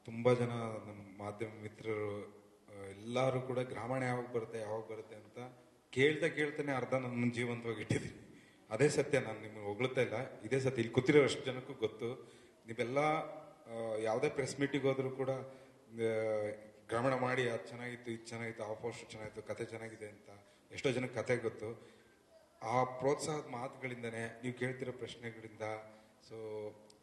ತುಂಬ ಜನ ನಮ್ಮ ಮಾಧ್ಯಮ ಮಿತ್ರರು ಎಲ್ಲರೂ ಕೂಡ ಗ್ರಾಮೀಣ ಯಾವಾಗ ಬರುತ್ತೆ ಅಂತ ಕೇಳ್ತಾನೆ ಅರ್ಧ ನನ್ನ ಜೀವಂತವಾಗಿ ಇಟ್ಟಿದ್ದೀನಿ. ಅದೇ ಸತ್ಯ, ನಾನು ನಿಮಗೆ ಹೊಗಳ್ತಾ ಇಲ್ಲ, ಇದೇ ಸತ್ಯ. ಇಲ್ಲಿ ಕೂತಿರೋ ಅಷ್ಟು ಜನಕ್ಕೂ ಗೊತ್ತು. ನೀವೆಲ್ಲ ಯಾವುದೇ ಪ್ರೆಸ್ ಮೀಟಿಗೆ ಹೋದ್ರು ಕೂಡ ಗ್ರಾಮೀಣ ಮಾಡಿ ಅದು ಚೆನ್ನಾಗಿತ್ತು, ಇದು ಚೆನ್ನಾಗಿತ್ತು, ಆ ಪೋಸ್ಟ್ ಚೆನ್ನಾಗಿತ್ತು, ಕತೆ ಚೆನ್ನಾಗಿದೆ ಅಂತ ಎಷ್ಟೋ ಜನಕ್ಕೆ ಕತೆ ಗೊತ್ತು. ಆ ಪ್ರೋತ್ಸಾಹದ ಮಾತುಗಳಿಂದನೇ, ನೀವು ಕೇಳ್ತಿರೋ ಪ್ರಶ್ನೆಗಳಿಂದ, ಸೊ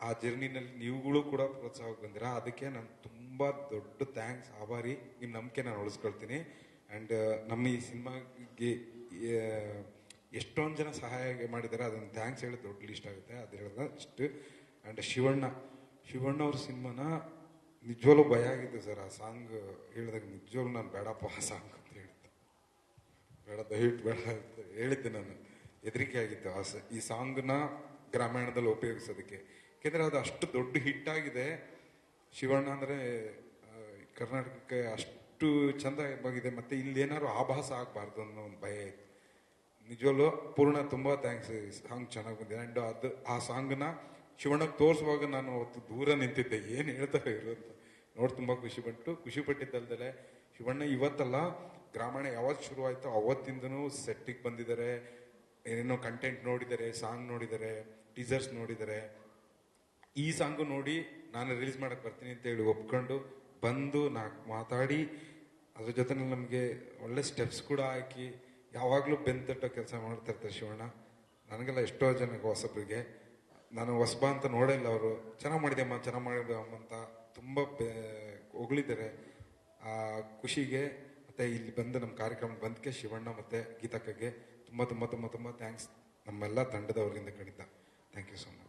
ಆ ಜರ್ನಿನಲ್ಲಿ ನೀವುಗಳು ಕೂಡ ಪ್ರೋತ್ಸಾಹಕ್ಕೆ ಬಂದಿರ. ಅದಕ್ಕೆ ನಾನು ತುಂಬ ದೊಡ್ಡ ಥ್ಯಾಂಕ್ಸ್, ಆಭಾರಿ. ನಿಮ್ಮ ನಂಬಿಕೆ ನಾನು ಉಳಿಸ್ಕೊಳ್ತೀನಿ. ಆ್ಯಂಡ್ ನಮ್ಮ ಈ ಸಿನಿಮಾಗೆ ಎಷ್ಟೊಂದು ಜನ ಸಹಾಯ ಮಾಡಿದ್ದಾರೆ, ಅದನ್ನು ಥ್ಯಾಂಕ್ಸ್ ಹೇಳಿ ದೊಡ್ಡ ಲಿಸ್ಟ್ ಆಗುತ್ತೆ. ಅದು ಹೇಳಿದ ಇಷ್ಟು. ಆ್ಯಂಡ್ ಶಿವಣ್ಣ ಅವ್ರ ಸಿನಿಮಾನ ನಿಜವಾಗ್ಲೂ ಭಯ ಆಗಿತ್ತು ಸರ್. ಆ ಸಾಂಗ್ ಹೇಳಿದಾಗ ನಿಜವಾಗ್ಲೂ ನಾನು ಬೇಡಪ್ಪ ಆ ಸಾಂಗ್ ಅಂತ ಹೇಳಿದ್ದೆ. ಬೇಡ, ದಯವಿಟ್ಟು ಬೇಡ ಅಂತ ಹೇಳಿದ್ದೆ. ನಾನು ಹೆದರಿಕೆ ಆಗಿತ್ತು ಈ ಸಾಂಗ್ನ ಗ್ರಾಮಾಯಣದಲ್ಲಿ ಉಪಯೋಗಿಸೋದಕ್ಕೆ. ಯಾಕೆಂದರೆ ಅದು ಅಷ್ಟು ದೊಡ್ಡ ಹಿಟ್ ಆಗಿದೆ. ಶಿವಣ್ಣ ಅಂದರೆ ಕರ್ನಾಟಕಕ್ಕೆ ಅಷ್ಟು ಚಂದವಾಗಿದೆ, ಮತ್ತು ಇಲ್ಲಿ ಏನಾದ್ರು ಆಭಾಸ ಆಗಬಾರ್ದು ಅನ್ನೋ ಒಂದು ಭಯ ಇತ್ತು. ನಿಜವಲ್ಲೂ ಪೂರ್ಣ ತುಂಬ ಥ್ಯಾಂಕ್ಸ್. ಸಾಂಗ್ ಚೆನ್ನಾಗಿ ಬಂದಿದೆ. ಆ್ಯಂಡ್ ಅದು ಆ ಸಾಂಗ್ನ ಶಿವಣ್ಣಗೆ ತೋರಿಸುವಾಗ ನಾನು ಅವತ್ತು ದೂರ ನಿಂತಿದ್ದೆ, ಏನು ಹೇಳ್ತಾರೆ ಇವರು ಅಂತ ನೋಡಿ ತುಂಬ ಖುಷಿ ಪಟ್ಟಿದ್ದಲ್ದಲೆ ಶಿವಣ್ಣ ಇವತ್ತಲ್ಲ, ಗ್ರಾಮೀಣ ಯಾವತ್ತು ಶುರುವಾಯಿತು ಅವತ್ತಿಂದನೂ ಸೆಟ್ಟಿಗೆ ಬಂದಿದ್ದಾರೆ, ಏನೇನೋ ಕಂಟೆಂಟ್ ನೋಡಿದ್ದಾರೆ, ಸಾಂಗ್ ನೋಡಿದ್ದಾರೆ, ಟೀಸರ್ಸ್ ನೋಡಿದ್ದಾರೆ. ಈ ಸಾಂಗು ನೋಡಿ ನಾನು ರಿಲೀಸ್ ಮಾಡಕ್ಕೆ ಬರ್ತೀನಿ ಅಂತ ಹೇಳಿ ಒಪ್ಕೊಂಡು ಬಂದು ಮಾತಾಡಿ ಅದ್ರ ಜೊತೆ ನಮಗೆ ಒಳ್ಳೆ ಸ್ಟೆಪ್ಸ್ ಕೂಡ ಹಾಕಿ ಯಾವಾಗಲೂ ಬೆಂತಟ್ಟೋ ಕೆಲಸ ಮಾಡ್ತಾ ಇರ್ತಾರೆ ಶಿವಣ್ಣ. ನನಗೆಲ್ಲ ಎಷ್ಟೋ ಜನಕ್ಕೆ ಹೊಸಬ್ರಿಗೆ ನಾನು ಹೊಸಬ ಅಂತ ನೋಡಿಲ್ಲ, ಅವರು ಚೆನ್ನಾಗಿ ಮಾಡಿದೆ ಅಮ್ಮ ಅಂತ ತುಂಬ ಹೊಗಳಿದ್ದಾರೆ. ಆ ಖುಷಿಗೆ ಮತ್ತು ಇಲ್ಲಿ ಬಂದು ನಮ್ಮ ಕಾರ್ಯಕ್ರಮಕ್ಕೆ ಬಂದಕ್ಕೆ ಶಿವಣ್ಣ ಮತ್ತು ಗೀತಕ್ಕಗೆ ತುಂಬ ತುಂಬ ತುಂಬ ತುಂಬ ಥ್ಯಾಂಕ್ಸ್, ನಮ್ಮೆಲ್ಲ ತಂಡದವರಿಂದ ಖಂಡಿತ. Thank you so much.